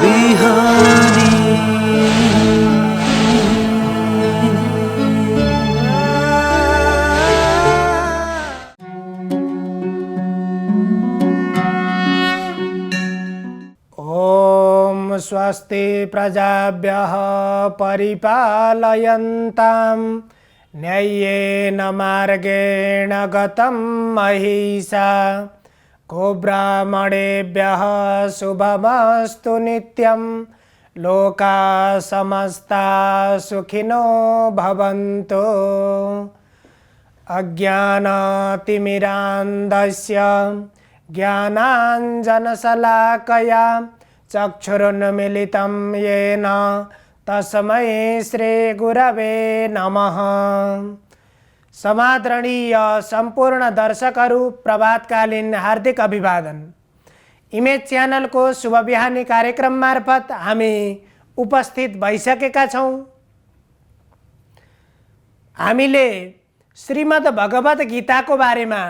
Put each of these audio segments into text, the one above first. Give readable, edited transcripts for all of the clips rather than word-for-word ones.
बिहानी। ओम स्वस्ति प्रजाभ्यः परिपालयन्तां न्याय्येन मार्गेण गतं महिषा गोब्राह्मणेभ्यः शुभमस्तु नित्यं लोकाः समस्ताः सुखिनो भवन्तु। अज्ञानतिमिरान्धस्य ज्ञानाञ्जनशलाकया चक्षुरुन्मीलितं येन तस्मै श्रीगुरवे नमः। समादरणीय संपूर्ण दर्शकहरू प्रभातकालीन हार्दिक अभिवादन। इमेज च्यानल को शुभ बिहानी कार्यक्रम मार्फत हामी उपस्थित भइसकेका छौं। हामीले श्रीमद् भगवत गीता को बारेमा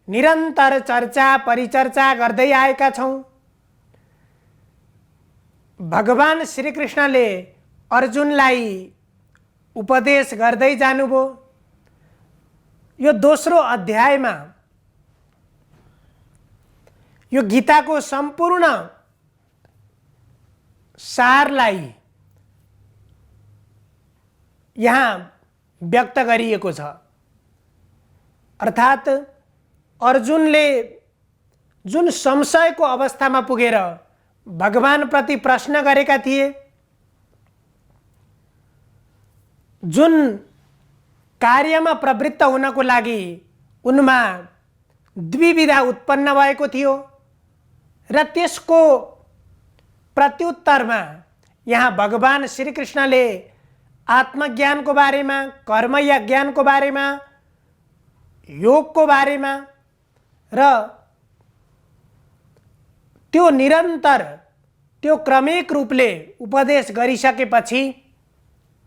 निरन्तर चर्चा परिचर्चा गर्दै आएका छौं। भगवान श्री कृष्णले अर्जुनलाई उपदेश गर्दै जानुभयो। यो दोस्रो अध्यायमा यो गीताको सम्पूर्ण सारलाई यहाँ व्यक्त गरिएको छ। अर्थात् अर्जुनले जुन संशयको अवस्थामा पुगेर भगवान प्रति प्रश्न गरेका थिए, जुन कार्यमा प्रवृत्त हुनको लागि उनमा द्विविधा उत्पन्न भएको थियो र त्यसको प्रत्युत्तरमा यहाँ भगवान श्री कृष्णले आत्मज्ञानको बारेमा, कर्मज्ञानको बारेमा, योगको बारेमा र त्यो निरन्तर त्यो क्रमिक रूपले उपदेश गरिसकेपछि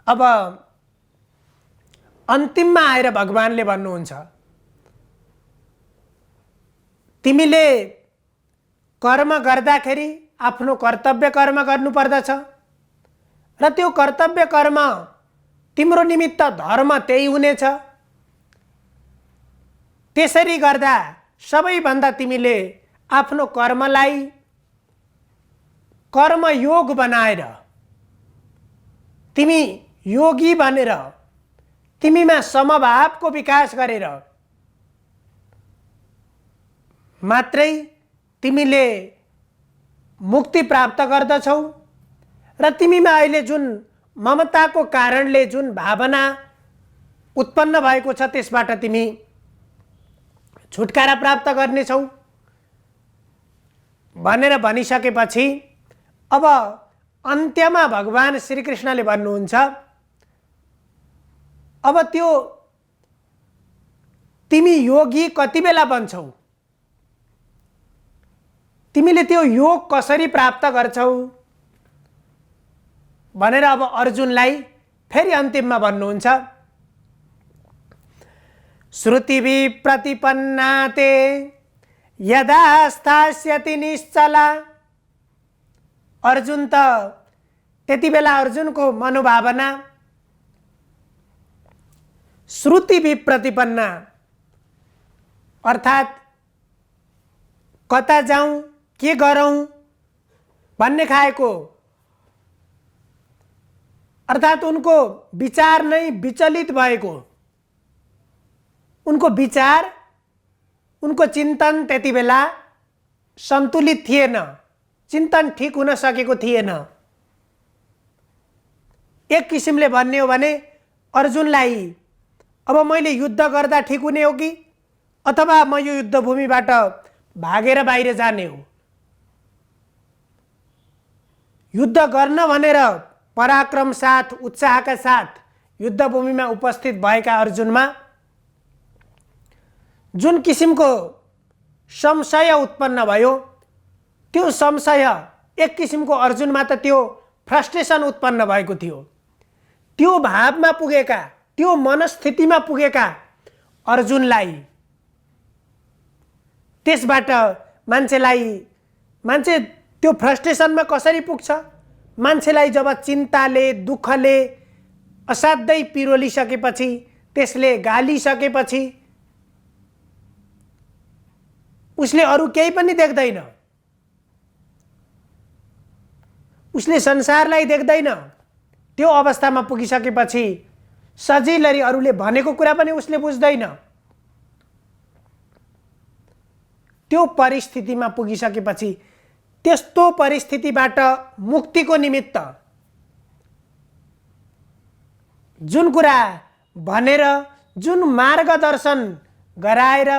अब अन्तिममा आएर भगवानले भन्नुहुन्छ, तिमीले कर्म गर्दाखेरि आफ्नो कर्तव्य कर्म गर्नुपर्दछ र त्यो कर्तव्य कर्म तिम्रो निमित्त धर्म त्यही हुनेछ। त्यसरी गर्दा सबैभन्दा तिमीले आफ्नो कर्मलाई कर्मयोग बनाएर तिमी योगी बनेर तिमीमा समभावको विकास गरेर मात्रै तिमीले मुक्ति प्राप्त गर्दछौ र तिमीमा अहिले जुन ममताको कारणले जुन भावना उत्पन्न भएको छ त्यसबाट तिमी छुटकारा प्राप्त गर्नेछौ भनेर भनिसकेपछि अब अन्त्यमा भगवान श्री कृष्णले भन्नुहुन्छ, अब त्यो तिमी योगी कति बेला बन्छौ, तिमीले त्यो योग कसरी प्राप्त गर्छौ भनेर अब अर्जुनलाई फेरि अन्तिममा भन्नुहुन्छ, श्रुतिभि प्रतिपन्ना ते यदा स्थास्यति निश्चला। अर्जुन त त्यति बेला अर्जुनको मनोभावना श्रुतिभि प्रतिपन्ना अर्थात् कता जाउँ के गरौँ भन्ने खाएको, अर्थात् उनको विचार नै विचलित भएको, उनको विचार उनको चिन्तन त्यति बेला सन्तुलित थिएन, चिन्तन ठीक हुन सकेको थिएन। एक किसिमले भन्ने हो भने अर्जुनलाई अब मैले युद्ध गर्दा ठीक हुने हो कि अथवा म यो युद्धभूमिबाट भागेर बाहिर जाने हो। युद्ध गर्न भनेर पराक्रम साथ उत्साहका साथ युद्धभूमिमा उपस्थित भएका अर्जुनमा जुन किसिमको संशय उत्पन्न भयो, त्यो संशय एक किसिमको अर्जुनमा त त्यो फ्रस्ट्रेसन उत्पन्न भएको थियो। त्यो भावमा पुगेका, त्यो मनस्थितिमा पुगेका अर्जुनलाई त्यसबाट मान्छे त्यो फ्रस्ट्रेसनमा कसरी पुग्छ? मान्छेलाई जब चिन्ताले दुःखले असाध्यै पिरोलिसकेपछि, त्यसले गालिसकेपछि उसले अरू केही पनि देख्दैन, उसले संसारलाई देख्दैन। त्यो अवस्थामा पुगिसकेपछि सजिलै अरूले भनेको कुरा पनि उसले बुझ्दैन। त्यो परिस्थितिमा पुगिसकेपछि त्यस्तो परिस्थितिबाट मुक्तिको निमित्त जुन कुरा भनेर, जुन मार्गदर्शन गराएर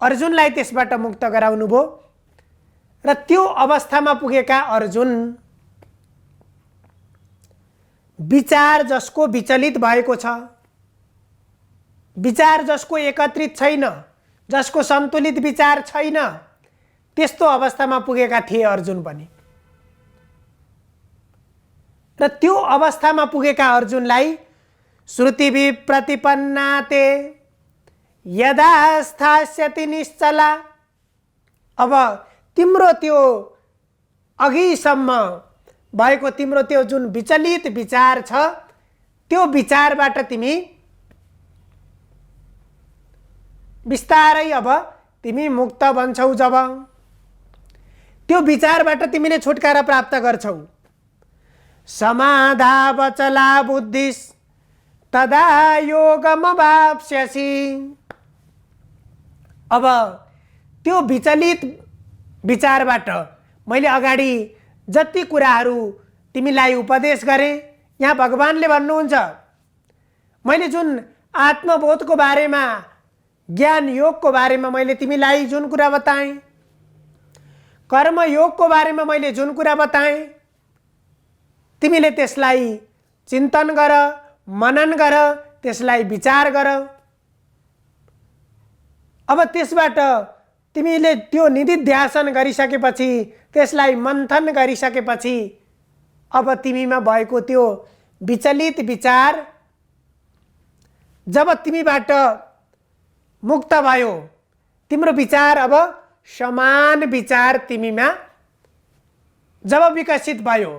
अर्जुनलाई त्यसबाट मुक्त गराउनु भयो, र त्यो अवस्थामा पुगेका अर्जुन विचार जसको विचलित भएको छ, विचार जसको एकत्रित छैन, जसको सन्तुलित विचार छैन, त्यस्तो अवस्थामा पुगेका थिए अर्जुन पनि। र त्यो अवस्थामा पुगेका अर्जुनलाई श्रुति विप्रतिपन्नाते यदा स्थास्यति निश्चला, अब तिम्रो त्यो अघिसम्म भएको तिम्रो त्यो जुन विचलित विचार छ, त्यो विचारबाट तिमी बिस्तारै अब तिमी मुक्त बन्छौ। जब त्यो विचारबाट तिमीले छुटकारा प्राप्त गर्छौ, समाधावचला बुद्धिस् तदा योगमवाप्स्यसि। अब त्यो विचलित विचारबाट मैले अगाडि जति कुराहरू तिमीलाई उपदेश गरेँ, यहाँ भगवानले भन्नुहुन्छ, मैले जुन आत्मबोधको बारेमा, ज्ञान योगको बारेमा मैले तिमीलाई जुन कुरा बताएँ, कर्म योगको बारेमा मैले जुन कुरा बताएँ, तिमीले त्यसलाई चिन्तन गर, मनन गर, त्यसलाई विचार गर। अब त्यसबाट तिमीले त्यो निधिध्यासन गरिसकेपछि, त्यसलाई मन्थन गरिसकेपछि, अब तिमीमा भएको त्यो विचलित विचार जब तिमीबाट मुक्त भयो, तिम्रो विचार अब समान विचार तिमीमा जब विकसित भयो,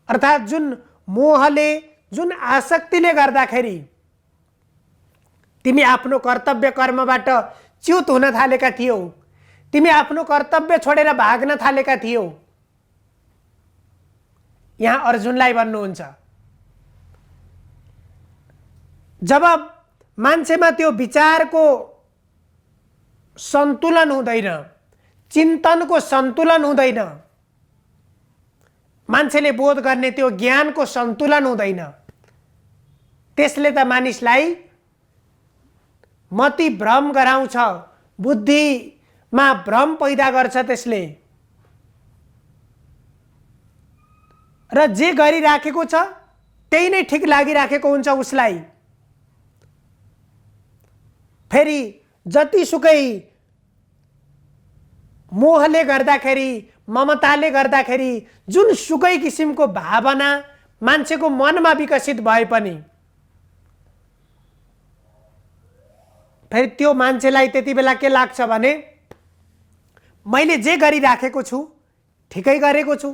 अर्थात् जुन मोहले, जुन आसक्तिले गर्दाखेरि तिमी आफ्नो कर्तव्य कर्मबाट च्युत हुन थालेका थियौ, तिमी आफ्नो कर्तव्य छोडेर भाग्न थालेका थियौ, यहाँ अर्जुनलाई भन्नुहुन्छ, जब मान्छेमा त्यो विचारको सन्तुलन हुँदैन, चिन्तनको सन्तुलन हुँदैन, मान्छेले बोध गर्ने त्यो ज्ञानको सन्तुलन हुँदैन, त्यसले त मानिसलाई मति भ्रम गराउँछ, बुद्धिमा भ्रम पैदा गर्छ त्यसले। र जे गरिराखेको छ त्यही नै ठिक लागिराखेको हुन्छ उसलाई। फेरि जतिसुकै मोहले गर्दाखेरि, ममताले गर्दाखेरि जुन सुकै किसिमको भावना मान्छेको मनमा विकसित भए पनि फेरि त्यो मान्छेलाई त्यति बेला के लाग्छ भने मैले जे गरिराखेको छु ठिकै गरेको छु,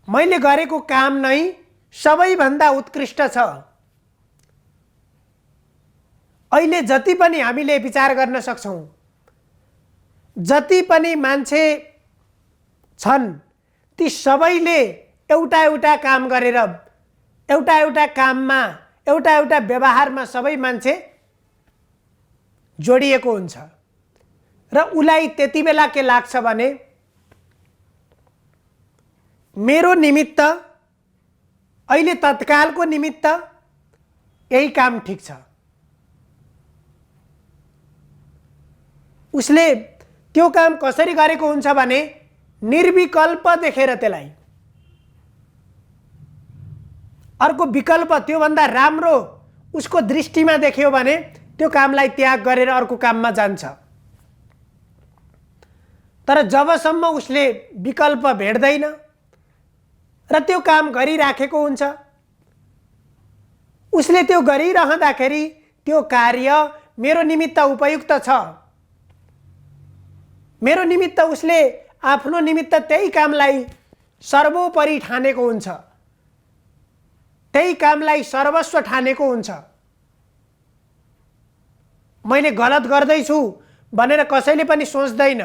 मैले गरेको काम नै सबैभन्दा उत्कृष्ट छ। अहिले जति पनि हामीले विचार गर्न सक्छौं, जति पनि मान्छे छन्, ती सबैले एउटा एउटा काम गरेर, एउटा एउटा काममा, एउटा एउटा व्यवहारमा सबै मान्छे जोडिएको हुन्छ। र उलाई त्यति बेला के लाग्छ भने मेरो निमित्त, अहिले तत्कालको निमित्त यही काम ठिक छ। उसले त्यो काम कसरी गरेको हुन्छ भने निर्विकल्प देखेर त्यसलाई अर्को विकल्प त्योभन्दा राम्रो उसको दृष्टिमा देख्यो भने त्यो कामलाई त्याग गरेर अर्को काममा जान्छ। तर जबसम्म उसले विकल्प भेट्दैन र त्यो काम गरिराखेको हुन्छ, उसले त्यो गरिरहँदाखेरि त्यो कार्य मेरो निमित्त उपयुक्त छ, मेरो निमित्त उसले आफ्नो निमित्त त्यही कामलाई सर्वोपरि ठानेको हुन्छ, त्यही कामलाई सर्वस्व ठानेको हुन्छ। मैले गलत गर्दैछु भनेर कसैले पनि सोच्दैन।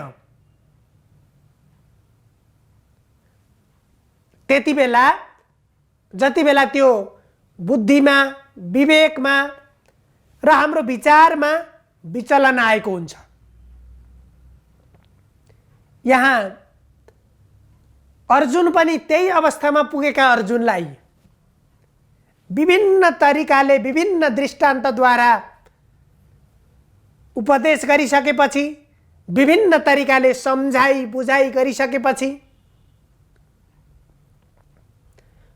त्यति बेला जति बेला त्यो बुद्धिमा, विवेकमा र हाम्रो विचारमा विचलन आएको हुन्छ, यहाँ अर्जुन पनि त्यही अवस्थामा पुगेका अर्जुनलाई विभिन्न तरिकाले, विभिन्न दृष्टान्तद्वारा उपदेश गरिसकेपछि, विभिन्न तरिकाले सम्झाइ बुझाइ गरिसकेपछि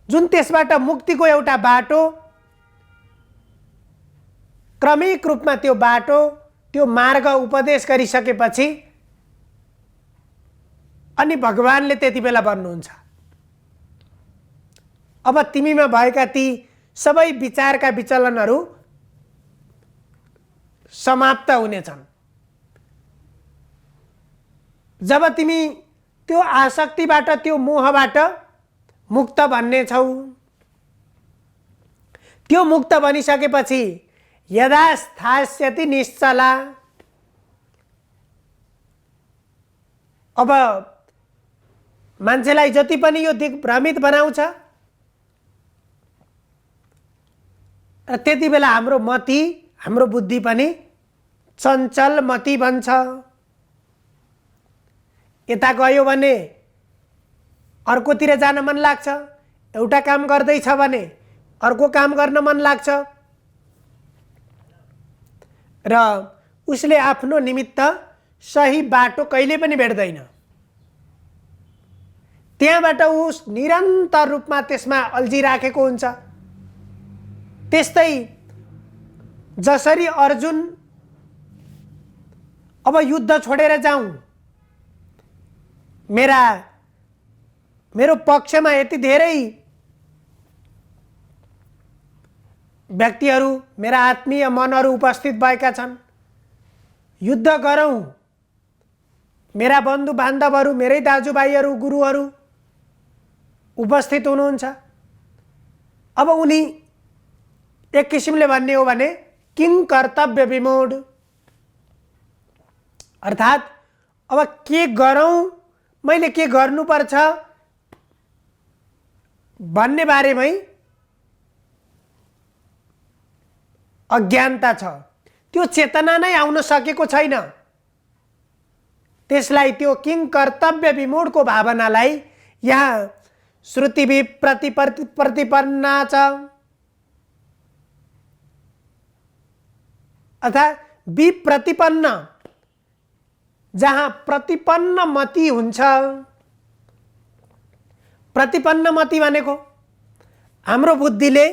जुन त्यसबाट मुक्तिको एउटा बाटो, क्रमिक रूपमा त्यो बाटो, त्यो मार्ग उपदेश गरिसकेपछि अनि भगवानले त्यति बेला भन्नुहुन्छ, अब तिमीमा भएका ती सबै विचारका विचलनहरू समाप्त हुनेछन्। जब तिमी त्यो आसक्तिबाट, त्यो मोहबाट मुक्त बन्ने छौ, त्यो मुक्त बनिसकेपछि यदा स्थास्यति निश्चला, अब मान्छेलाई जति पनि यो दिग्भ्रमित बनाउँछ र त्यति बेला हाम्रो मति, हाम्रो बुद्धि पनि चञ्चल मति बन्छ। यता गयो भने अर्कोतिर जान मन लाग्छ, एउटा काम गर्दैछ भने अर्को काम गर्न मन लाग्छ र उसले आफ्नो निमित्त सही बाटो कहिले पनि भेट्दैन। त्यहाँबाट उस निरन्तर रूपमा त्यसमा अल्झिराखेको हुन्छ। त्यस्तै जसरी अर्जुन अब युद्ध छोडेर जाउँ, मेरो पक्षमा यति धेरै व्यक्तिहरू, मेरा आत्मीय मनहरू उपस्थित भएका छन्, युद्ध गरौँ, मेरा बन्धु बान्धवहरू, मेरै दाजुभाइहरू, गुरुहरू उपस्थित हुनुहुन्छ। अब उनी एक किसिमले भन्ने हो भने किं कर्तव्य विमूढ, अर्थात् अब के गरौँ, मैले के गर्नुपर्छ भन्ने बारेमै अज्ञानता छ। त्यो चेतना नै आउन सकेको छैन। त्यसलाई त्यो किं कर्तव्य विमूढको भावनालाई यहाँ श्रुति प्रतिपन्ना छ, अर्थात् विप्रतिपन्न, जहाँ प्रतिपन्न मति हुन्छ। प्रतिपन्न मति भनेको हाम्रो बुद्धिले,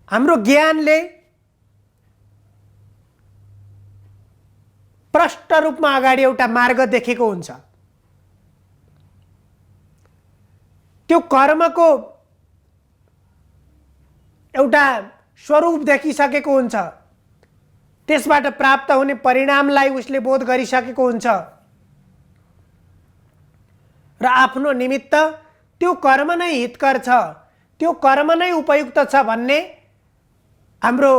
हाम्रो ज्ञानले प्रष्ट रूपमा अगाडि एउटा मार्ग देखेको हुन्छ। त्यो कर्मको एउटा स्वरूप देखिसकेको हुन्छ, त्यसबाट प्राप्त हुने परिणामलाई उसले बोध गरिसकेको हुन्छ र आफ्नो निमित्त त्यो कर्म नै हितकर छ, त्यो कर्म नै उपयुक्त छ भन्ने हाम्रो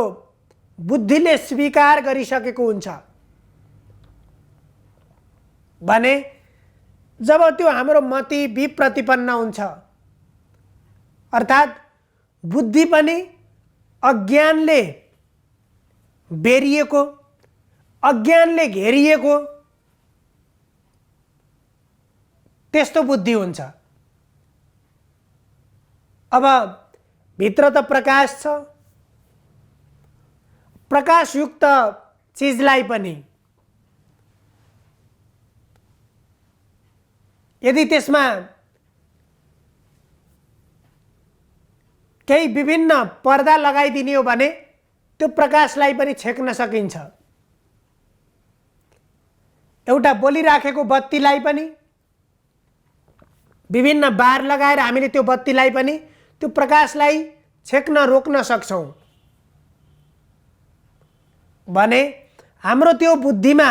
बुद्धिले स्वीकार गरिसकेको हुन्छ भने जब त्यो हाम्रो मति विप्रतिपन्न हुन्छ, अर्थात् बुद्धि पनि अज्ञानले बेरिएको, अज्ञानले घेरिएको त्यस्तो बुद्धि हुन्छ। अब भित्र त प्रकाश छ, प्रकाशयुक्त चिजलाई पनि यदि त्यसमा केही विभिन्न पर्दा लगाइदिने हो भने त्यो प्रकाशलाई पनि छेक्न सकिन्छ। एउटा बोलिराखेको बत्तीलाई पनि विभिन्न बार लगाएर हामीले त्यो बत्तीलाई पनि, त्यो प्रकाशलाई छेक्न रोक्न सक्छौँ भने हाम्रो त्यो बुद्धिमा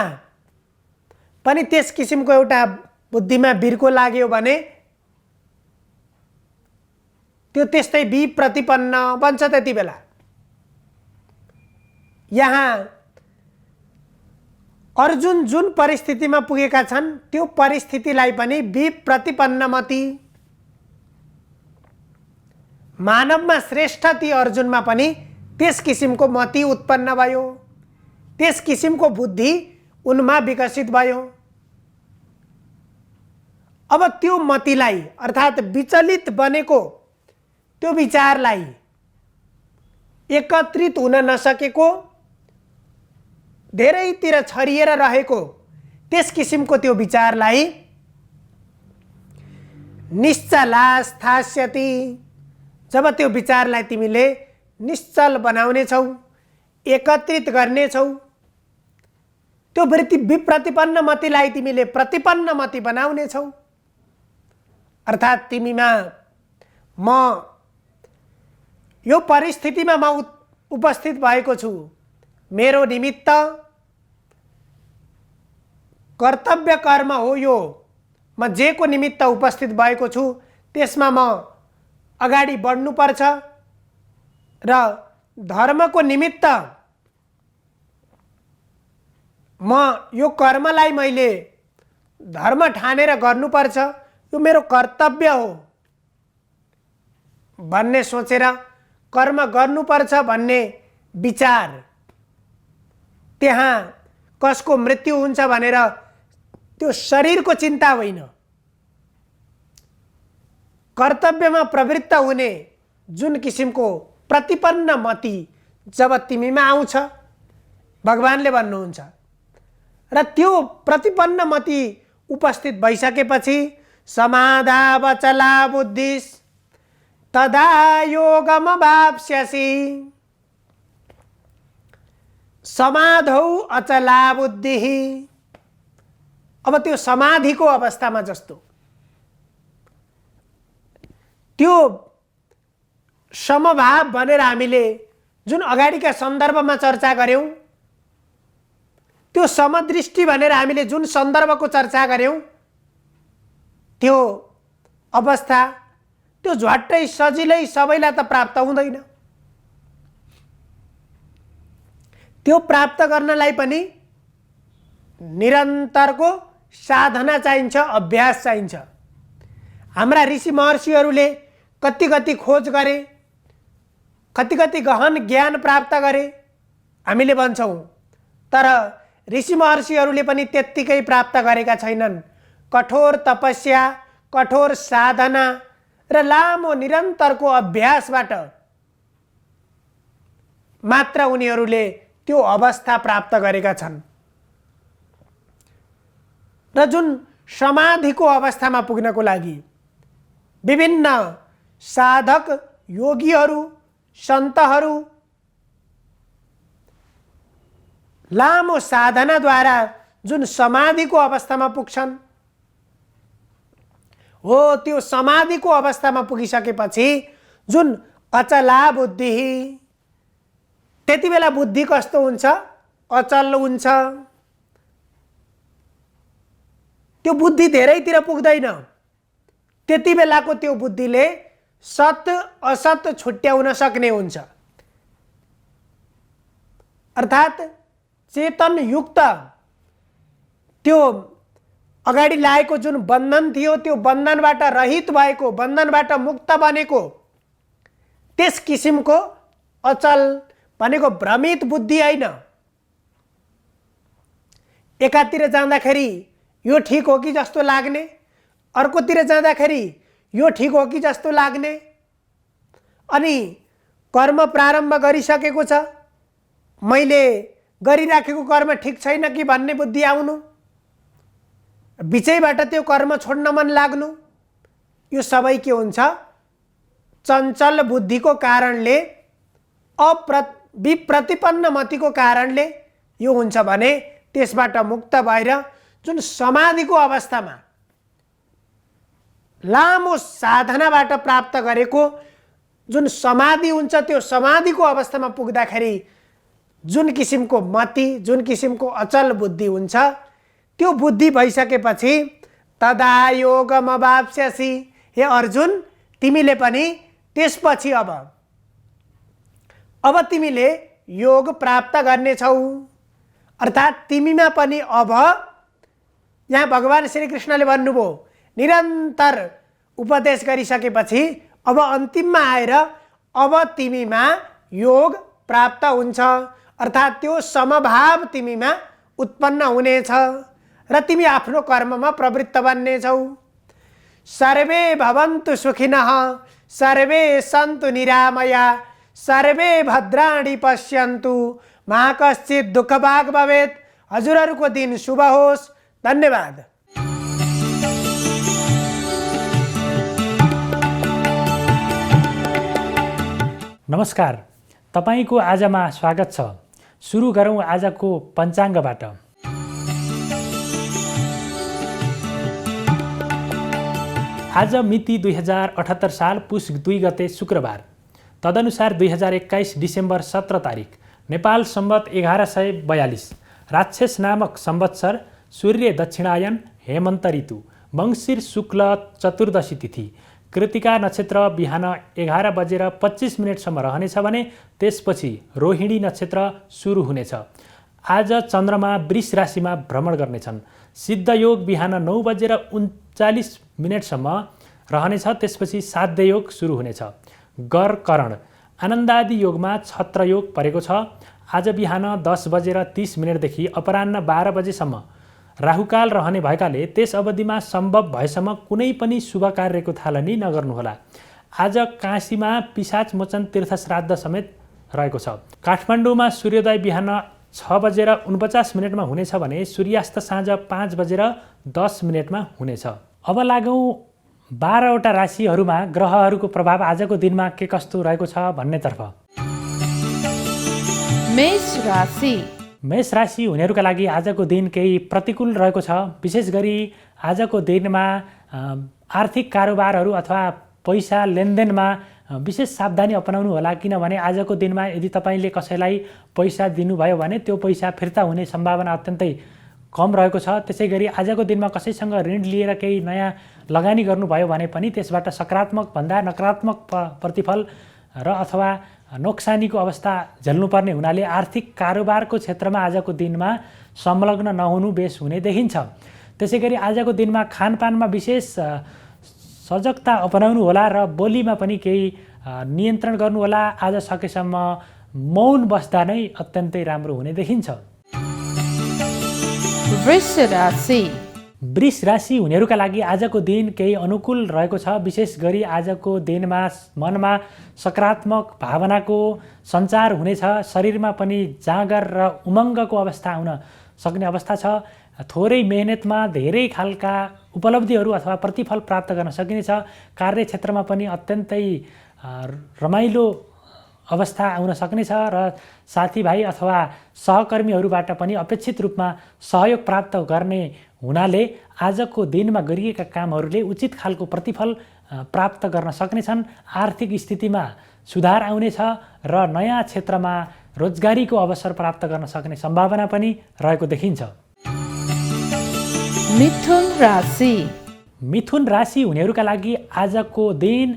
पनि त्यस किसिमको एउटा बुद्धिमा बिर्को लाग्यो भने त्यो त्यस्तै विप्रतिपन्न बन्छ। त्यति बेला यहाँ अर्जुन जुन परिस्थितिमा पुगेका छन् त्यो परिस्थितिलाई पनि विप्रतिपन्नमति, मानवमा श्रेष्ठ ती अर्जुनमा पनि त्यस किसिमको मति उत्पन्न भयो, त्यस किसिमको बुद्धि उनमा विकसित भयो। अब त्यो मतिलाई अर्थात् विचलित बनेको त्यो विचारलाई, एकत्रित हुन नसकेको, धेरैतिर छरिएर रहेको त्यस किसिमको त्यो विचारलाई निश्चला स्थास्यति, जब त्यो विचारलाई तिमीले निश्चल बनाउने छौ, एकत्रित गर्ने छौ, त्यो विप्रतिपन्न मतिलाई तिमीले प्रतिपन्न मति बनाउने छौ। अर्थात् तिमीमा म यो परिस्थितिमा म उपस्थित भएको छु, मेरो निमित्त कर्तव्य कर्म हो यो, म जे को निमित्त उपस्थित भएको छु त्यसमा म अगाडि बढ्नुपर्छ र धर्मको निमित्त म यो कर्मलाई मैले धर्म ठानेर गर्नुपर्छ, यो मेरो कर्तव्य हो भन्ने सोचेर कर्म गर्नुपर्छ भन्ने विचार, त्यहाँ कसको मृत्यु हुन्छ भनेर त्यो शरीरको चिन्ता होइन, कर्तव्यमा प्रवृत्त हुने जुन किसिमको प्रतिपन्न मति जब तिमीमा आउँछ, भगवानले भन्नुहुन्छ, र त्यो प्रतिपन्न मति उपस्थित भइसकेपछि समाधावचला बुद्धिस् तदा योगमवाप्स्यसि। समाधौ अचला बुद्धि, अब त्यो समाधिको अवस्थामा जस्तो त्यो समभाव भनेर हामीले जुन अगाडिका सन्दर्भमा चर्चा गर्यौं, त्यो समदृष्टि भनेर हामीले जुन सन्दर्भको चर्चा गर्यौं, त्यो अवस्था त्यो झट्टै सजिलै सबैलाई त प्राप्त हुँदैन। त्यो प्राप्त गर्नलाई पनि निरन्तरको साधना चाहिन्छ, अभ्यास चाहिन्छ। हाम्रा ऋषि महर्षिहरूले कति कति खोज गरे, कति कति गहन ज्ञान प्राप्त गरे हामीले भन्छौँ, तर ऋषि महर्षिहरूले पनि त्यत्तिकै प्राप्त गरेका छैनन्। कठोर तपस्या, कठोर साधना र लामो निरन्तरको अभ्यासबाट मात्र उनीहरूले त्यो अवस्था प्राप्त गरेका छन्। र जुन समाधिको अवस्थामा पुग्नको लागि विभिन्न साधक योगीहरू, सन्तहरू लामो साधनाद्वारा जुन समाधिको अवस्थामा पुग्छन्, हो त्यो समाधिको अवस्थामा पुगिसकेपछि जुन अचला बुद्धि, त्यति बेला बुद्धि कस्तो हुन्छ? अचल हुन्छ। त्यो बुद्धि धेरैतिर पुग्दैन। त्यति बेलाको त्यो बुद्धिले सत असत छुट्याउन सक्ने हुन्छ। अर्थात् चेतन युक्त त्यो अगाडि लागेको जुन बन्धन थियो, त्यो बन्धनबाट रहित भएको, बन्धनबाट मुक्त बनेको त्यस किसिमको अचल भनेको भ्रमित बुद्धि होइन। एकातिर जाँदाखेरि यो ठीक हो कि जस्तो लाग्ने, अर्कोतिर जाँदाखेरि यो ठीक हो कि जस्तो लाग्ने, अनि कर्म प्रारम्भ गरिसकेको छ, मैले गरिराखेको कर्म ठीक छैन कि भन्ने बुद्धि आउनु, बिचैबाट त्यो कर्म छोड्न मन लाग्नु, यो सबै के हुन्छ? चञ्चल बुद्धिको कारणले, विप्रतिपन्न मतिको कारणले यो हुन्छ भने त्यसबाट मुक्त भएर जुन समाधिको अवस्थामा लामो साधनाबाट प्राप्त गरेको जुन समाधि हुन्छ, त्यो समाधिको अवस्थामा पुग्दाखेरि जुन किसिमको मति, जुन किसिमको अचल बुद्धि हुन्छ, त्यो बुद्धि भइसकेपछि तदा योगमवाप्स्यसि, हे अर्जुन तिमीले पनि त्यसपछि अब तिमीले योग प्राप्त गर्नेछौ। अर्थात् तिमीमा पनि अब, यहाँ भगवान श्रीकृष्णले भन्नुभयो निरन्तर उपदेश गरिसकेपछि अब अन्तिममा आएर अब तिमीमा योग प्राप्त हुन्छ, अर्थात् त्यो समभाव तिमीमा उत्पन्न हुनेछ र तिमी आफ्नो कर्ममा प्रवृत्त बन्नेछौ। सर्वे भवन्तु सुखिनः सर्वे सन्तु निरामया सर्वे भद्राणि पश्यन्तु मा कश्चित् दुःखभाग् भवेत्। हजुरहरूको दिन शुभ होस्। धन्यवाद। नमस्कार, तपाईको आजमा स्वागत छ। सुरु गरौँ आजको पञ्चाङ्गबाट। आज मिति 2078 साल पुस 2 गते शुक्रबार, तदनुसार 2021 डिसेम्बर 17 तारिक, नेपाल सम्वत 1142, राक्षस नामक संवत्सर, सूर्य दक्षिणायन, हेमन्त ऋतु, मङ्सिर शुक्ल चतुर्दशी तिथि, कृतिका नक्षत्र बिहान 11:25 रहनेछ भने त्यसपछि रोहिणी नक्षत्र सुरु हुनेछ। आज चन्द्रमा वृष राशिमा भ्रमण गर्नेछन्। सिद्ध योग बिहान 9:39 रहनेछ, त्यसपछि साध्य योग सुरु हुनेछ। गर करण आनन्दादि योगमा छत्र योग परेको छ। आज बिहान 10:30 देखि अपराह्न 12 बजेसम्म राहुकाल रहने भएकाले त्यस अवधिमा सम्भव भएसम्म कुनै पनि शुभ कार्यको थालनी नगर्नुहोला। आज काशीमा पिशाच मोचन तीर्थ श्राद्ध समेत रहेको छ। काठमाडौँमा सूर्योदय बिहान 6:49 हुनेछ भने सूर्यास्त साँझ 5:10 हुनेछ। अब लागौँ 12वटा राशिहरूमा ग्रहहरूको प्रभाव आजको दिनमा के कस्तो रहेको छ भन्नेतर्फ। मेष राशि हुनेहरूका लागि आजको दिन केही प्रतिकूल रहेको छ। विशेष गरी आजको दिनमा आर्थिक कारोबारहरू अथवा पैसा लेनदेनमा विशेष सावधानी अपनाउनु होला, किनभने आजको दिनमा यदि तपाईँले कसैलाई पैसा दिनुभयो भने त्यो पैसा फिर्ता हुने सम्भावना अत्यन्तै कम रहेको छ। त्यसै गरी आजको दिनमा कसैसँग ऋण लिएर केही नयाँ लगानी गर्नुभयो भने पनि त्यसबाट सकारात्मक भन्दा नकारात्मक प्रतिफल र अथवा नोक्सानीको अवस्था झेल्नुपर्ने हुनाले आर्थिक कारोबारको क्षेत्रमा आजको दिनमा संलग्न नहुनु बेस हुने देखिन्छ। त्यसै गरी आजको दिनमा खानपानमा विशेष सजगता अपनाउनु होला र बोलीमा पनि केही नियन्त्रण गर्नुहोला। आज सकेसम्म मौन बस्दा नै अत्यन्तै राम्रो हुने देखिन्छ। वृष राशि हुनेहरूका लागि आजको दिन केही अनुकूल रहेको छ। विशेष गरी आजको दिनमा मनमा सकारात्मक भावनाको सञ्चार हुनेछ। शरीरमा पनि जाँगर र उमङ्गको अवस्था आउन सक्ने अवस्था छ। थोरै मेहनतमा धेरै खालका उपलब्धिहरू अथवा प्रतिफल प्राप्त गर्न सकिनेछ। कार्यक्षेत्रमा पनि अत्यन्तै रमाइलो अवस्था आउन सक्नेछ र साथीभाइ अथवा सहकर्मीहरूबाट पनि अपेक्षित रूपमा सहयोग प्राप्त गर्ने हुनाले आजको दिनमा गरिएका कामहरूले उचित खालको प्रतिफल प्राप्त गर्न सक्नेछन्। आर्थिक स्थितिमा सुधार आउनेछ र नयाँ क्षेत्रमा रोजगारीको अवसर प्राप्त गर्न सक्ने सम्भावना पनि रहेको देखिन्छ। मिथुन राशि हुनेहरूका लागि आजको दिन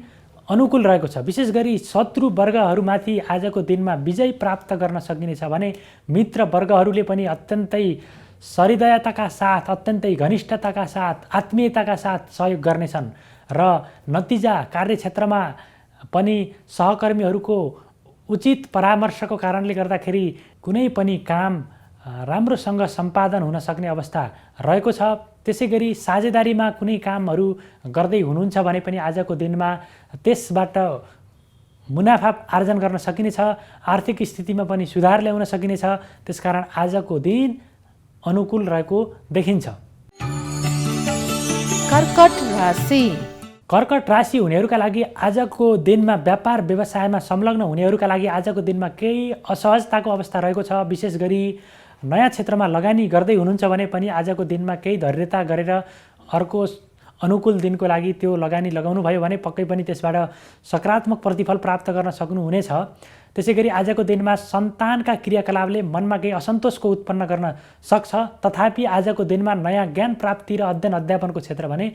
अनुकूल रहेको छ। विशेष गरी शत्रु वर्गहरूमाथि आजको दिनमा विजय प्राप्त गर्न सकिनेछ भने मित्र वर्गहरूले पनि अत्यन्तै सहृदयताका साथ, अत्यन्तै घनिष्ठताका साथ, आत्मीयताका साथ सहयोग गर्नेछन् र नतिजा कार्यक्षेत्रमा पनि सहकर्मीहरूको उचित परामर्शको कारणले गर्दाखेरि कुनै पनि काम राम्रोसँग सम्पादन हुन सक्ने अवस्था रहेको छ। त्यसै गरी साझेदारीमा कुनै कामहरू गर्दै हुनुहुन्छ भने पनि आजको दिनमा त्यसबाट मुनाफा आर्जन गर्न सकिनेछ। आर्थिक स्थितिमा पनि सुधार ल्याउन सकिनेछ। त्यसकारण आजको दिन अनुकूल रहेको देखिन्छ। कर्कट राशि हुनेहरूका लागि आजको दिनमा व्यापार व्यवसायमा संलग्न हुनेहरूका लागि आजको दिनमा केही असहजताको अवस्था रहेको छ। विशेष गरी नयाँ क्षेत्रमा लगानी गर्दै हुनुहुन्छ भने पनि आजको दिनमा केही धैर्यता गरेर अर्को अनुकूल दिनको लागि त्यो लगानी लगाउनु भयो भने पक्कै पनि त्यसबाट सकारात्मक प्रतिफल प्राप्त गर्न सक्नुहुनेछ। त्यसै गरी आजको दिनमा सन्तानका क्रियाकलापले मनमा केही असन्तोषको उत्पन्न गर्न सक्छ। तथापि आजको दिनमा नयाँ ज्ञान प्राप्ति र अध्ययन अध्यापनको क्षेत्र भने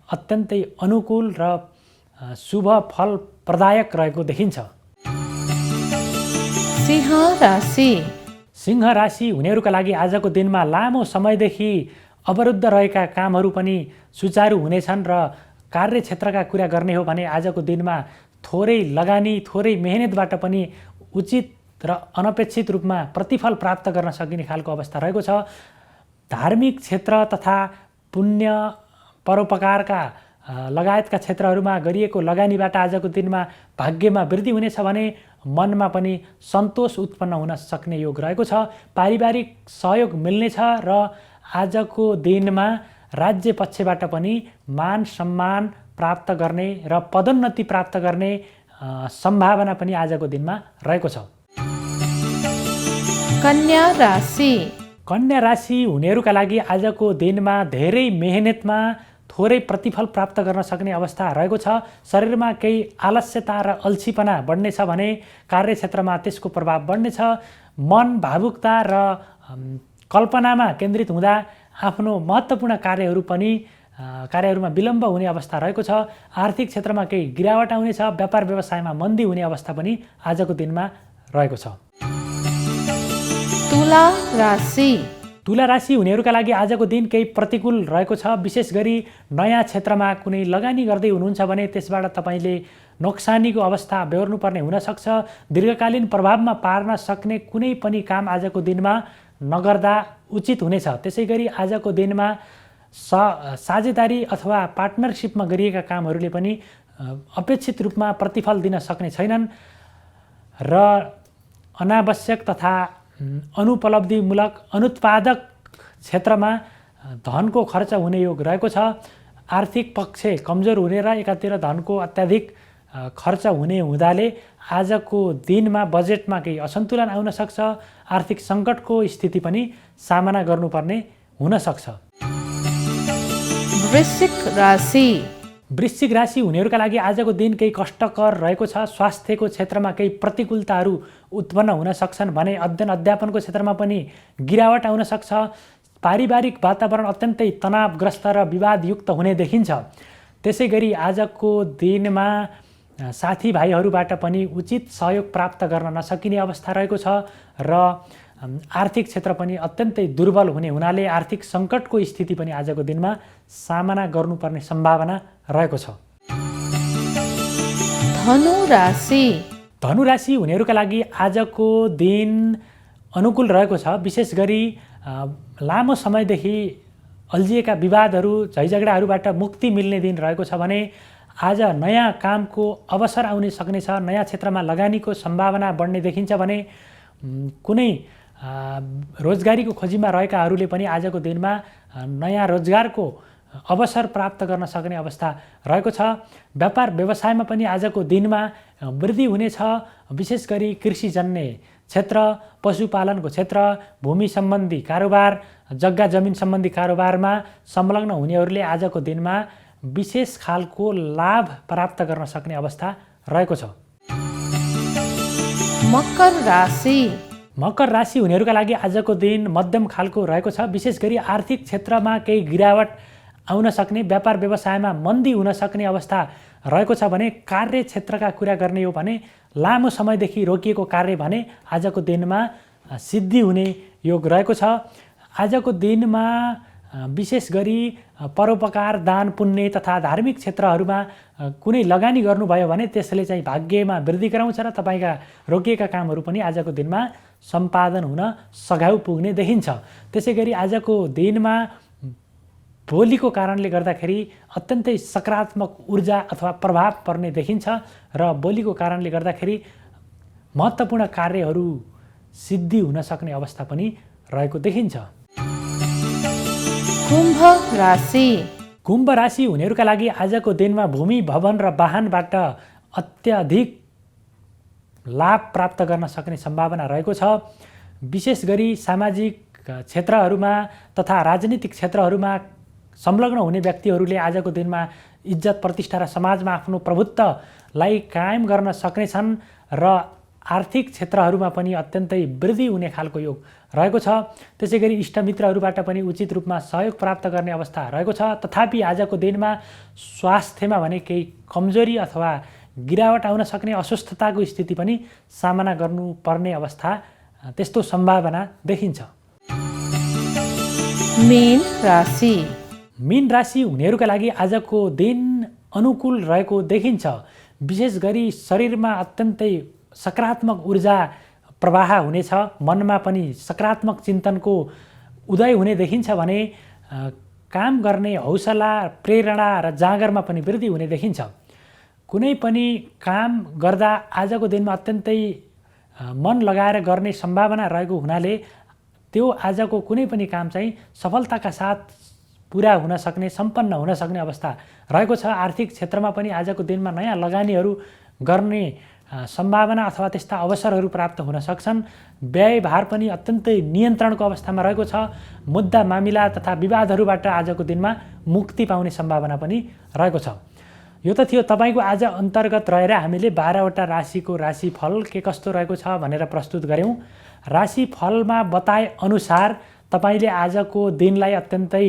अत्यन्तै अनुकूल र शुभ फल प्रदायक रहेको देखिन्छ। सिंह राशि। सिंह राशि हुनेहरूका लागि आजको दिनमा लामो समयदेखि अवरुद्ध रहेका कामहरू पनि सुचारू हुनेछन् र कार्यक्षेत्रका कुरा गर्ने हो भने आजको दिनमा थोरै लगानी थोरै मेहनतबाट पनि उचित र अनपेक्षित रूपमा प्रतिफल प्राप्त गर्न सकिने खालको अवस्था रहेको छ। धार्मिक क्षेत्र तथा पुण्य परोपकारका लगायतका क्षेत्रहरूमा गरिएको लगानीबाट आजको दिनमा भाग्यमा वृद्धि हुनेछ भने मनमा पनि सन्तोष उत्पन्न हुन सक्ने योग रहेको छ। पारिवारिक सहयोग मिल्नेछ र आजको दिनमा राज्य पक्षबाट पनि मान सम्मान प्राप्त गर्ने र पदोन्नति प्राप्त गर्ने सम्भावना पनि आजको दिनमा रहेको छ। कन्या राशि। कन्या राशि हुनेहरूका लागि आजको दिनमा धेरै मेहनतमा थोरै प्रतिफल प्राप्त गर्न सक्ने अवस्था रहेको छ। शरीरमा केही आलस्यता र अल्छीपना बढ्नेछ भने कार्यक्षेत्रमा त्यसको प्रभाव बढ्नेछ। मन भावुकता र कल्पनामा केन्द्रित हुँदा आफ्नो महत्त्वपूर्ण कार्यहरूमा विलम्ब हुने अवस्था रहेको छ। आर्थिक क्षेत्रमा केही गिरावट आउनेछ। व्यापार व्यवसायमा मन्दी हुने अवस्था पनि आजको दिनमा रहेको छ। तुला राशि। तुला राशि हुनेहरूका लागि आजको दिन केही प्रतिकूल रहेको छ। विशेष गरी नयाँ क्षेत्रमा कुनै लगानी गर्दै हुनुहुन्छ भने त्यसबाट तपाईँले नोक्सानीको अवस्था बेहोर्नुपर्ने हुनसक्छ। दीर्घकालीन प्रभावमा पार्न सक्ने कुनै पनि काम आजको दिनमा नगर्दा उचित हुनेछ। त्यसै गरी आजको दिनमा साझेदारी अथवा पार्टनरसिपमा गरिएका कामहरूले पनि अपेक्षित रूपमा प्रतिफल दिन सक्ने छैनन् र अनावश्यक तथा अनुपलब्धिमूलक अनुत्पादक क्षेत्रमा धनको खर्च हुने योग रहेको छ। आर्थिक पक्ष कमजोर हुने र एकातिर धनको अत्याधिक खर्च हुने हुँदाले आजको दिनमा बजेटमा केही असन्तुलन आउन सक्छ। आर्थिक सङ्कटको स्थिति पनि सामना गर्नुपर्ने हुन सक्छ। वृश्चिक राशि। वृश्चिक राशि हुनेहरूका लागि आजको दिन केही कष्टकर रहेको छ। स्वास्थ्यको क्षेत्रमा केही प्रतिकूलताहरू उत्पन्न हुन सक्छन् भने अध्ययन अध्यापनको क्षेत्रमा पनि गिरावट आउन सक्छ। पारिवारिक वातावरण अत्यन्तै तनावग्रस्त र विवादयुक्त हुने देखिन्छ। त्यसै गरी आजको दिनमा साथीभाइहरूबाट पनि उचित सहयोग प्राप्त गर्न नसकिने अवस्था रहेको छ र आर्थिक क्षेत्र पनि अत्यन्तै दुर्बल हुने हुनाले आर्थिक सङ्कटको स्थिति पनि आजको दिनमा सामना गर्नुपर्ने सम्भावना रहेको छ। धनु राशि। धनु राशि हुनेहरूका लागि आजको दिन अनुकूल रहेको छ। विशेष गरी लामो समयदेखि अल्झिएका विवादहरू झैझगडाहरूबाट मुक्ति मिल्ने दिन रहेको छ भने आज नयाँ कामको अवसर आउन सक्नेछ। नयाँ क्षेत्रमा लगानीको सम्भावना बढ्ने देखिन्छ भने कुनै रोजगारीको खोजीमा रहेकाहरूले पनि आजको दिनमा नयाँ रोजगारको अवसर प्राप्त गर्न सक्ने अवस्था रहेको छ। व्यापार व्यवसायमा पनि आजको दिनमा वृद्धि हुनेछ। विशेष गरी कृषिजन्य क्षेत्र, पशुपालनको क्षेत्र, भूमि सम्बन्धी कारोबार, जग्गा जमिन सम्बन्धी कारोबारमा संलग्न हुनेहरूले आजको दिनमा विशेष खालको लाभ प्राप्त गर्न सक्ने अवस्था रहेको छ। मकर राशि। मकर राशि हुनेहरूका लागि आजको दिन मध्यम खालको रहेको छ। विशेष गरी आर्थिक क्षेत्रमा केही गिरावट आउन सक्ने, व्यापार व्यवसायमा मन्दी हुन सक्ने अवस्था रहेको छ भने कार्यक्षेत्रका कुरा गर्ने हो भने लामो समयदेखि रोकिएको कार्य भने आजको दिनमा सिद्धि हुने योग रहेको छ। आजको दिनमा विशेष गरी परोपकार, दान पुण्य तथा धार्मिक क्षेत्रहरूमा कुनै लगानी गर्नुभयो भने त्यसले चाहिँ भाग्यमा वृद्धि गराउँछ र तपाईँका रोकिएका कामहरू पनि आजको दिनमा सम्पादन हुन सघाउ पुग्ने देखिन्छ। त्यसै गरी आजको दिनमा बोलीको कारणले गर्दाखेरि अत्यन्तै सकारात्मक ऊर्जा अथवा प्रभाव पर्ने देखिन्छ र बोलीको कारणले गर्दाखेरि महत्त्वपूर्ण कार्यहरू सिद्धि हुन सक्ने अवस्था पनि रहेको देखिन्छ। कुम्भ राशि। कुम्भ राशि हुनेहरूका लागि आजको दिनमा भूमि, भवन र वाहनबाट अत्याधिक लाभ प्राप्त गर्न सक्ने सम्भावना रहेको छ। विशेष गरी सामाजिक क्षेत्रहरूमा तथा राजनीतिक क्षेत्रहरूमा संलग्न हुने व्यक्तिहरूले आजको दिनमा इज्जत प्रतिष्ठा र समाजमा आफ्नो प्रभुत्वलाई कायम गर्न सक्नेछन् र आर्थिक क्षेत्रहरूमा पनि अत्यन्तै वृद्धि हुने खालको योग रहेको छ। त्यसै गरी इष्टमित्रहरूबाट पनि उचित रूपमा सहयोग प्राप्त गर्ने अवस्था रहेको छ। तथापि आजको दिनमा स्वास्थ्यमा भने केही कमजोरी अथवा गिरावट आउन सक्ने अस्वस्थताको स्थिति पनि सामना गर्नुपर्ने अवस्था त्यस्तो सम्भावना देखिन्छ। मीन राशि। मीन राशि हुनेहरूका लागि आजको दिन अनुकूल रहेको देखिन्छ। विशेष गरी शरीरमा अत्यन्तै सकारात्मक ऊर्जा प्रवाह हुनेछ। मनमा पनि सकारात्मक चिन्तनको उदय हुने देखिन्छ भने काम गर्ने हौसला, प्रेरणा र जाँगरमा पनि वृद्धि हुने देखिन्छ। कुनै पनि काम गर्दा आजको दिनमा अत्यन्तै मन लगाएर गर्ने सम्भावना रहेको हुनाले त्यो आजको कुनै पनि काम चाहिँ सफलताका साथ पुरा हुन सक्ने, सम्पन्न हुन सक्ने अवस्था रहेको छ। आर्थिक क्षेत्रमा पनि आजको दिनमा नयाँ लगानीहरू गर्ने सम्भावना अथवा त्यस्ता अवसरहरू प्राप्त हुन सक्छन्। व्ययभार पनि अत्यन्तै नियन्त्रणको अवस्थामा रहेको छ। मुद्दा मामिला तथा विवादहरूबाट आजको दिनमा मुक्ति पाउने सम्भावना पनि रहेको छ। यो त थियो तपाईँको आज अन्तर्गत रहेर हामीले 12वटा राशिको राशिफल के कस्तो रहेको छ भनेर प्रस्तुत गऱ्यौँ। राशिफलमा बताए अनुसार तपाईँले आजको दिनलाई अत्यन्तै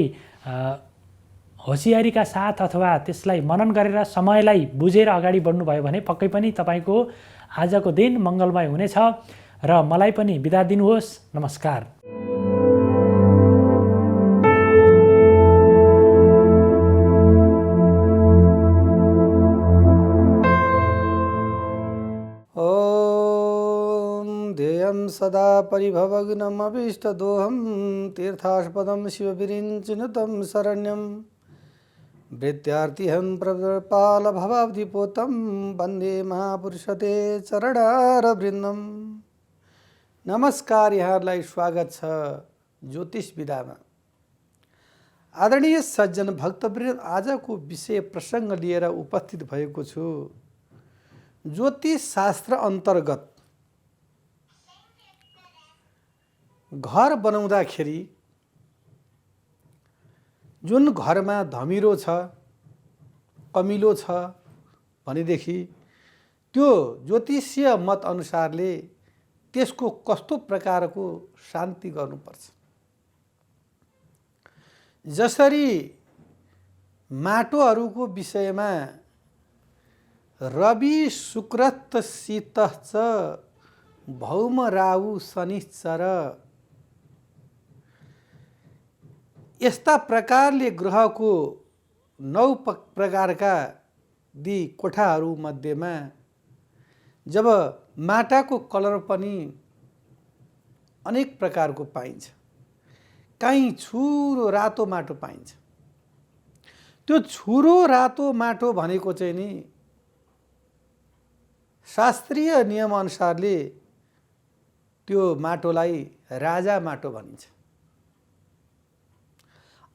होसियारीका साथ अथवा त्यसलाई मनन गरेर समयलाई बुझेर अगाडि बढ्नुभयो भने पक्कै पनि तपाईँको आजको दिन मङ्गलमय हुनेछ। र मलाई पनि बिदा दिनुहोस्। नमस्कार। ध्येयं सदा परिभवग्नमभीष्टदोहं तीर्थास्पदं शिवविरिञ्चिनुतं शरण्यं वृत्यार्तिहं प्रपालभवाब्धिपोतं वन्दे महापुरुषते चरणारविन्दं। नमस्कार, यहाँहरूलाई स्वागत छ ज्योतिष विधामा। आदरणीय सज्जन भक्तवृन्द, आजको विषय प्रसङ्ग लिएर उपस्थित भएको छु। ज्योतिष शास्त्र अन्तर्गत घर बनाउँदाखेरि जुन घरमा धमिरो छ, कमिलो छ भनेदेखि त्यो ज्योतिषीय मत अनुसारले त्यसको कस्तो प्रकारको शान्ति गर्नुपर्छ। जसरी माटोहरूको विषयमा रवि शुक्रत शीतः च भौम राहु शनिश्चर, यस्ता प्रकारले ग्रहको 9 प्रकारका दी कोठाहरू मध्येमा जब माटाको कलर पनि अनेक प्रकारको पाइन्छ, काहीँ छुरो रातो माटो पाइन्छ। त्यो छुरो रातो माटो भनेको चाहिँ नि शास्त्रीय नियमअनुसारले त्यो माटोलाई राजा माटो भनिन्छ।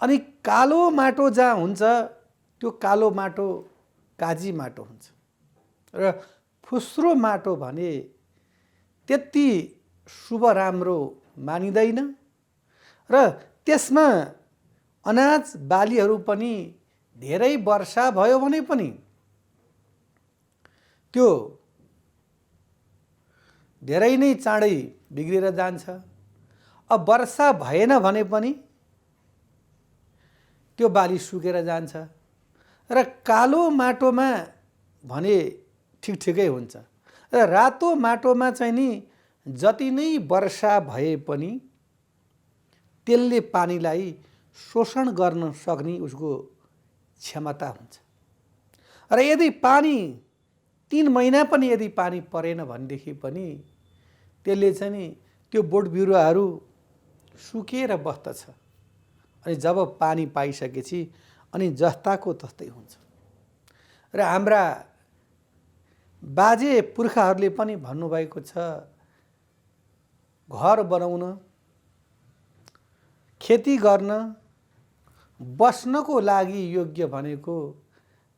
अनि कालो माटो जहाँ हुन्छ त्यो कालो माटो काजी माटो हुन्छ। र फुस्रो माटो भने त्यति शुभ राम्रो मानिँदैन र त्यसमा अनाज बालीहरू पनि धेरै वर्षा भयो भने पनि त्यो धेरै नै चाँडै बिग्रेर जान्छ। अब वर्षा भएन भने पनि त्यो बाली सुकेर जान्छ। र कालो माटोमा भने ठिकठिकै हुन्छ। र रातो माटोमा चाहिँ नि जति नै वर्षा भए पनि त्यसले पानीलाई शोषण गर्न सक्ने उसको क्षमता हुन्छ। र यदि पानी 3 महिना पनि यदि पानी परेन भनेदेखि पनि त्यसले चाहिँ नि त्यो बोट बिरुवाहरू सुकेर बस्दछ। अनि जब पानी पाइसकेपछि अनि जस्ताको तस्तै हुन्छ। र हाम्रा बाजे पुर्खाहरूले पनि भन्नुभएको छ, घर बनाउन, खेती गर्न, बस्नको लागि योग्य भनेको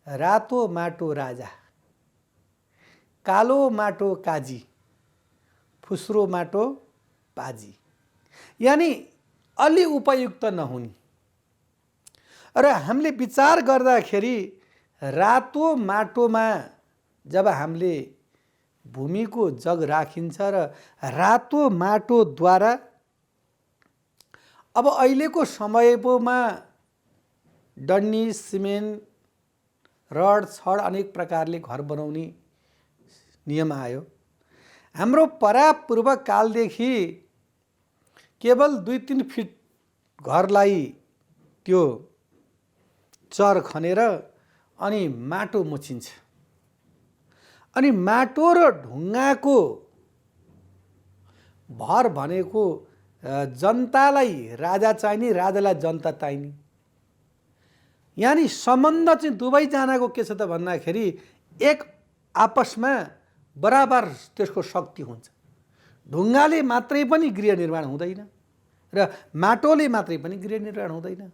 रातो माटो राजा, कालो माटो काजी, फुस्रो माटो पाजी, यानी अलि उपयुक्त नहुने। र हामीले विचार गर्दाखेरि रातो माटोमा जब हामीले भूमिको जग राखिन्छ र रातो माटोद्वारा अब अहिलेको समयमा डन्डी सिमेन्ट रड छड अनेक प्रकारले घर बनाउने नियम आयो। हाम्रो परापूर्व कालदेखि केवल 2-3 फिट घरलाई त्यो चर खनेर अनि माटो मुछिन्छ। अनि माटो र ढुङ्गाको भर भनेको जनतालाई राजा चाहिने, राजालाई जनता चाहिने। यानि सम्बन्ध चाहिँ दुवैजनाको के छ त भन्दाखेरि एक आपसमा बराबर त्यसको शक्ति हुन्छ। ढुङ्गाले मात्रै पनि गृह निर्माण हुँदैन र माटोले मात्रै पनि गृह निर्माण हुँदैन।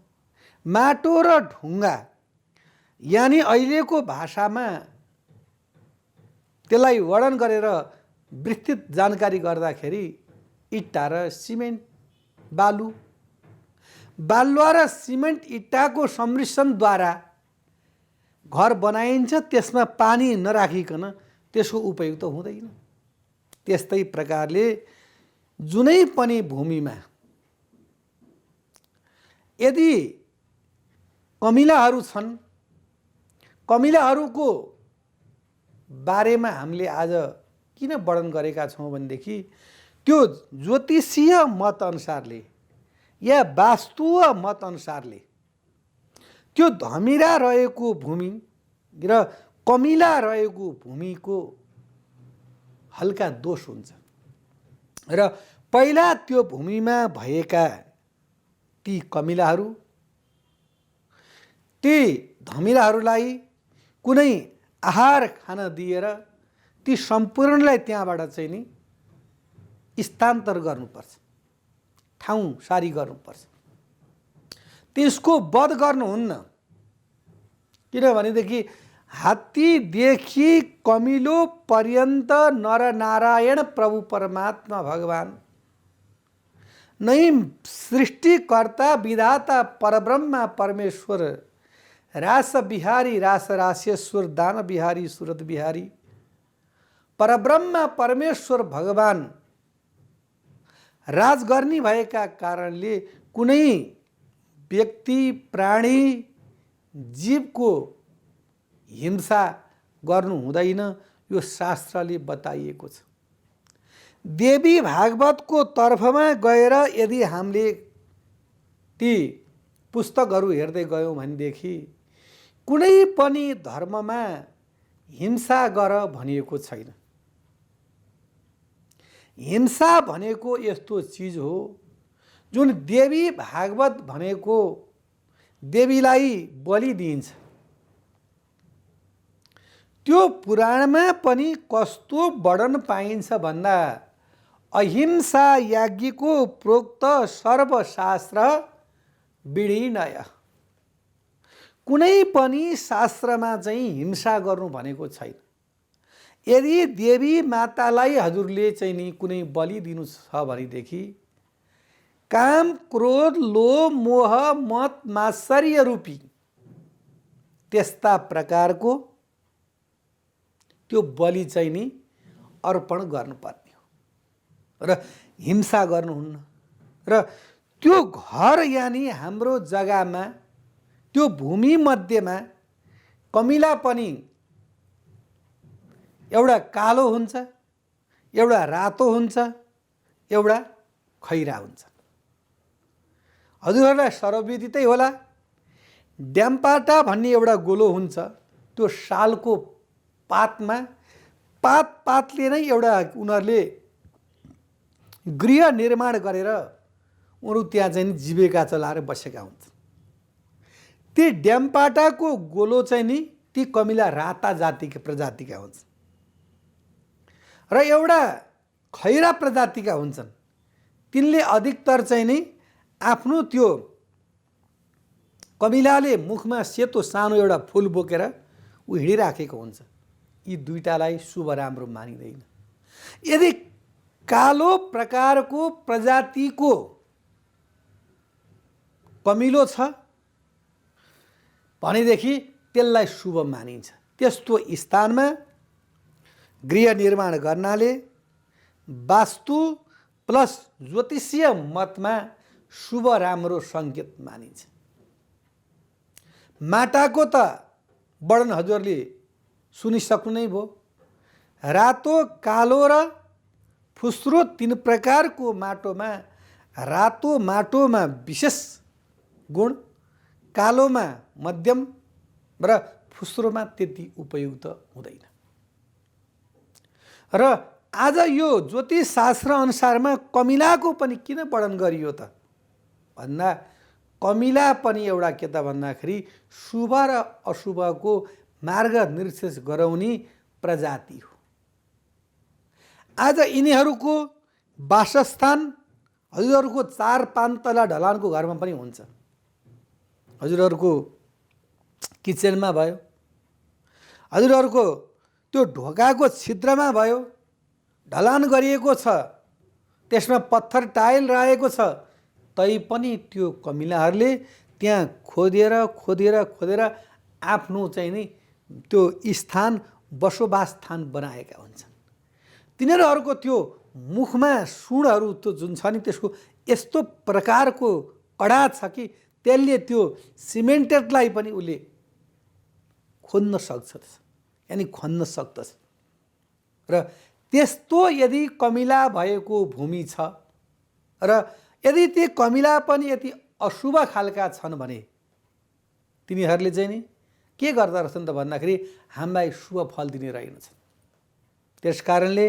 माटो र ढुङ्गा यानि अहिलेको भाषामा त्यसलाई वर्णन गरेर विस्तृत जानकारी गर्दाखेरि इट्टा र सिमेन्ट बालुवा र सिमेन्ट इट्टाको सम्मिश्रणद्वारा घर बनाइन्छ। त्यसमा पानी नराखिकन त्यसको उपयोग त हुँदैन। त्यस्तै प्रकारले जुनै पनि भूमिमा यदि कमिलाहरू छन्, कमिलाहरूको बारेमा हामीले आज किन वर्णन गरेका छौँ भनेदेखि त्यो ज्योतिषीय मत अनुसारले या वास्तुव मत अनुसारले त्यो धमिरा रहेको भूमि र कमिला रहेको भूमिको हल्का दोष हुन्छ र पहिला त्यो भूमिमा भएका ती कमिलाहरू ती धमिराहरूलाई कुनै आहार खान दिएर ती सम्पूर्णलाई त्यहाँबाट चाहिँ नि स्थानान्तर गर्नुपर्छ, ठाउँ सारी गर्नुपर्छ। त्यसको वध गर्नुहुन्न। किनभनेदेखि हात्तीदेखि कमिलो पर्यन्त नरनारायण प्रभु परमात्मा भगवान नै सृष्टिकर्ता विधाता परब्रह्मा परमेश्वर रास बिहारी रास रासेश्वर दान बिहारी सुरत बिहारी परब्रह्मा परमेश्वर भगवान राज गर्ने भएका कारणले कुनै व्यक्ति प्राणी जीवको हिंसा गर्नु हुँदैन, यो शास्त्रले बताइएको छ। देवी भागवतको तर्फमा गएर यदि हामीले ती पुस्तकहरू हेर्दै गयौँ भनेदेखि कुनै पनि धर्ममा हिंसा गर भनिएको छैन। हिंसा भनेको यस्तो चिज हो जुन देवी भागवत भनेको देवीलाई बलि दिइन्छ। त्यो पुराणमा पनि कस्तो वर्णन पाइन्छ भन्दा अहिंसा याज्ञको प्रोक्त सर्वशास्त्र विडीनय। कुनै पनि शास्त्रमा चाहिँ हिंसा गर्नु भनेको छैन। यदि देवी मातालाई हजुरले चाहिँ नि कुनै बलि दिनु छ भनेदेखि काम क्रोध लोभ मोह मत मात्सर्य रूपी त्यस्ता प्रकारको त्यो बलि चाहिँ नि अर्पण गर्नुपर्ने हो र हिंसा गर्नुहुन्न। र त्यो घर यानि हाम्रो जग्गामा त्यो भूमि मध्येमा कमिला पनि एउटा कालो हुन्छ, एउटा रातो हुन्छ, एउटा खैरा हुन्छ। हजुरहरूलाई सर्वविदितै होला, ड्याम्पाटा भन्ने एउटा गोलो हुन्छ। त्यो सालको पातमा पातले नै एउटा उनीहरूले गृह निर्माण गरेर उनीहरू त्यहाँ चाहिँ जीविका चलाएर बसेका हुन्छन्। ती ड्याम्पाटाको गोलो चाहिँ नि ती कमिला राता जातिका प्रजातिका हुन्छन् र एउटा खैरा प्रजातिका हुन्छन्। तिनले अधिकतर चाहिँ नि आफ्नो त्यो कमिलाले मुखमा सेतो सानो एउटा फुल बोकेर ऊ हिँडिराखेको हुन्छ। यी दुईटालाई शुभ राम्रो मानिँदैन। यदि कालो प्रकारको प्रजातिको कमिलो छ भनेदेखि त्यसलाई शुभ मानिन्छ। त्यस्तो स्थानमा गृह निर्माण गर्नाले वास्तु प्लस ज्योतिषीय मतमा शुभ राम्रो सङ्केत मानिन्छ। माटाको त वर्णन हजुरले सुनिसक्नु नै भयो। रातो, कालो र फुस्रो 3 प्रकारको माटोमा रातो माटोमा विशेष गुण, कालोमा मध्यम र फुस्रोमा त्यति उपयुक्त हुँदैन। र आज यो ज्योतिष शास्त्र अनुसारमा कमिलाको पनि किन वर्णन गरियो त भन्दा कमिला पनि एउटा के त भन्दाखेरि शुभ र अशुभको मार्ग निर्देश गराउने प्रजाति हो। आज यिनीहरूको वासस्थान हजुरहरूको 4-5 तला ढलानको घरमा पनि हुन्छ। हजुरहरूको किचनमा भयो, हजुरहरूको त्यो ढोकाको छिद्रमा भयो, ढलान गरिएको छ, त्यसमा पत्थर टाइल राखेको छ, तैपनि त्यो कमिलाहरूले त्यहाँ खोदेर खोदेर खोदेर आफ्नो चाहिँ नि त्यो स्थान बसोबास स्थान बनाएका हुन्छन्। तिनीहरूको त्यो मुखमा सुँडहरू त्यो जुन छ नि त्यसको यस्तो प्रकारको कडा छ कि त्यसले त्यो सिमेन्टेडलाई पनि उसले खोज्न सक्छ, यानि खन्न सक्दछ। र त्यस्तो यदि कमिला भएको भूमि छ र यदि ती कमिला पनि यति अशुभ खालका छन् भने तिनीहरूले चाहिँ नि के गर्दा रहेछन् त भन्दाखेरि हामीलाई शुभ फल दिने रहेनछन्। त्यस कारणले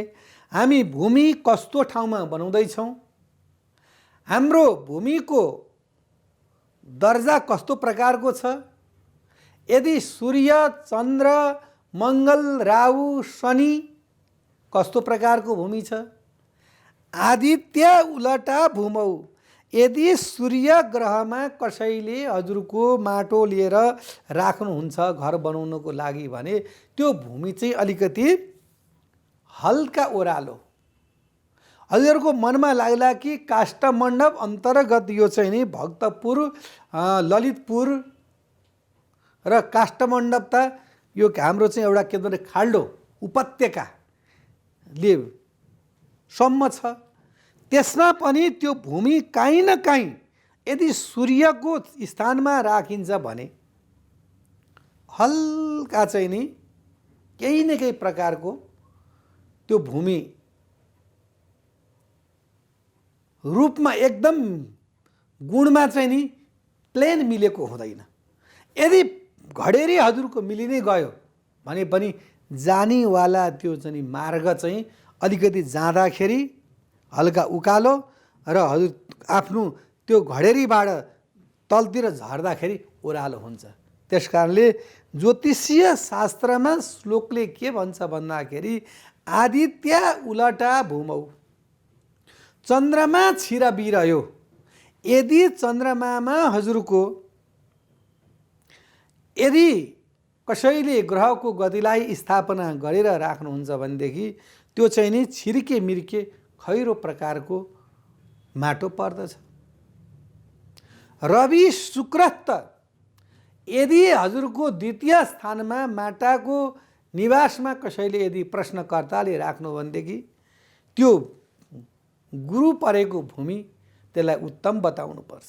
हामी भूमि कस्तो ठाउँमा बनाउँदैछौँ, हाम्रो भूमिको दर्जा कस्तो प्रकारको छ, यदि सूर्य, चन्द्र, मङ्गल, राहु, शनि कस्तो प्रकारको भूमि छ, आदित्य उलटा भूमौ, यदि सूर्य ग्रहमा कसैले हजुरको माटो लिएर राख्नुहुन्छ घर बनाउनको लागि भने त्यो भूमि चाहिँ अलिकति हल्का ओह्रालो। हजुरहरूको मनमा लाग्ला कि काष्ठमण्डप अन्तर्गत यो चाहिँ नि भक्तपुर, ललितपुर र काष्ठमण्डप त यो हाम्रो चाहिँ एउटा के भन्छ खाल्डो उपत्यकाले सम्म छ। त्यसमा पनि त्यो भूमि काहीँ न काहीँ यदि सूर्यको स्थानमा राखिन्छ भने हल्का चाहिँ नि केही न केही प्रकारको त्यो भूमि रूपमा एकदम गुणमा चाहिँ नि प्लेन मिलेको हुँदैन। यदि घडेरी हजुरको मिलिनै गयो भने पनि जानेवाला त्यो चाहिँ मार्ग चाहिँ अलिकति जाँदाखेरि हल्का उकालो र हजुर आफ्नो त्यो घडेरीबाट तलतिर झर्दाखेरि ओह्रालो हुन्छ। त्यस कारणले ज्योतिषीय शास्त्रमा श्लोकले के भन्छ भन्दाखेरि आदित्य उलटा भूमौ, चन्द्रमा छिरबिरह्यो। यदि चन्द्रमामा हजुरको यदि कसैले ग्रहको गतिलाई स्थापना गरेर राख्नुहुन्छ भनेदेखि त्यो चाहिँ नि छिर्के मिर्के खैरो प्रकारको माटो पर्दछ। रवि शुक्र त यदि हजुरको द्वितीय स्थानमा माटाको निवासमा कसैले यदि प्रश्नकर्ताले राख्नु भनेदेखि त्यो गुरु परेको भूमि त्यसलाई उत्तम बताउनुपर्छ।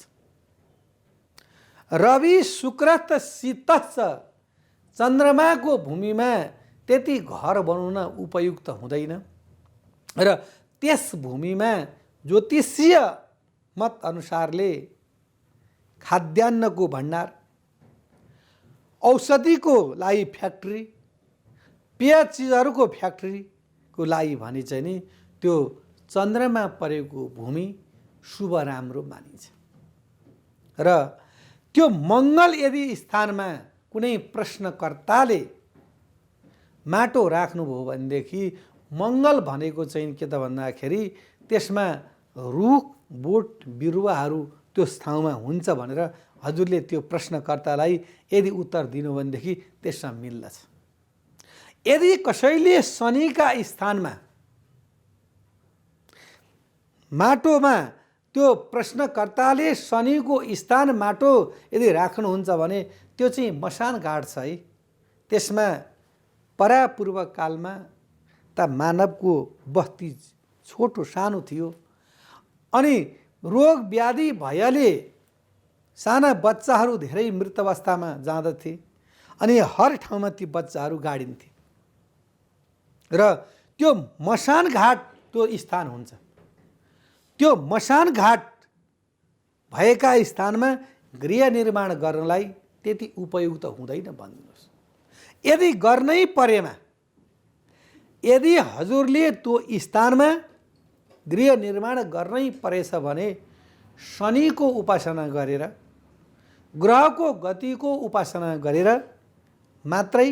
रवि शुक्र त शीतश्च चन्द्रमाको भूमिमा त्यति घर बनाउन उपयुक्त हुँदैन र त्यस भूमिमा ज्योतिषीय मत अनुसारले खाद्यान्नको भण्डार, औषधिको लागि फ्याक्ट्री, पेय चिजहरूको फ्याक्ट्रीको लागि भने चाहिँ नि त्यो चन्द्रमा परेको भूमि शुभ राम्रो मानिन्छ। र त्यो मङ्गल यदि स्थानमा कुनै प्रश्नकर्ताले माटो राख्नुभयो भनेदेखि मङ्गल भनेको चाहिँ के त भन्दाखेरि त्यसमा रुख बोट बिरुवाहरू त्यो ठाउँमा हुन्छ भनेर हजुरले त्यो प्रश्नकर्तालाई यदि उत्तर दिनु भनेदेखि त्यसमा मिल्दछ। यदि कसैले शनिका स्थानमा माटोमा त्यो प्रश्नकर्ताले शनिको स्थान माटो यदि राख्नुहुन्छ भने त्यो चाहिँ मसान घाट छ है। त्यसमा परापूर्व कालमा त मानवको बस्ती छोटो सानो थियो अनि रोग व्याधि भएले साना बच्चाहरू धेरै मृत अवस्थामा जाँदथे अनि हर ठाउँमा ती बच्चाहरू गाडिन्थे र त्यो मसान घाट त्यो स्थान हुन्छ। त्यो मसान घाट भएका स्थानमा गृह निर्माण गर्नलाई त्यति उपयुक्त हुँदैन भनिदिनुहोस्। यदि गर्नै परेमा यदि हजुरले त्यो स्थानमा गृह निर्माण गर्नै परेछ भने शनिको उपासना गरेर ग्रहको गतिको उपासना गरेर मात्रै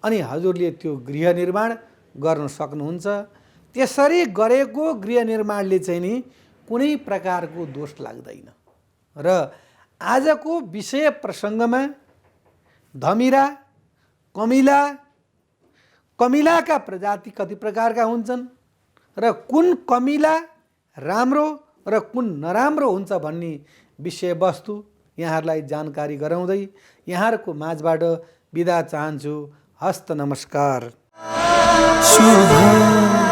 अनि हजुरले त्यो गृह निर्माण गर्न सक्नुहुन्छ। त्यसरी गरेको गृह निर्माणले चाहिँ नि कुनै प्रकारको दोष लाग्दैन। र आजको विषय प्रसङ्गमा धमिरा, कमिला, कमिलाका प्रजाति कति प्रकारका हुन्छन् र कुन कमिला राम्रो र कुन नराम्रो हुन्छ भन्ने विषयवस्तु यहाँहरूलाई जानकारी गराउँदै यहाँहरूको माझबाट बिदा चाहन्छु। हस्त नमस्कार। शुभ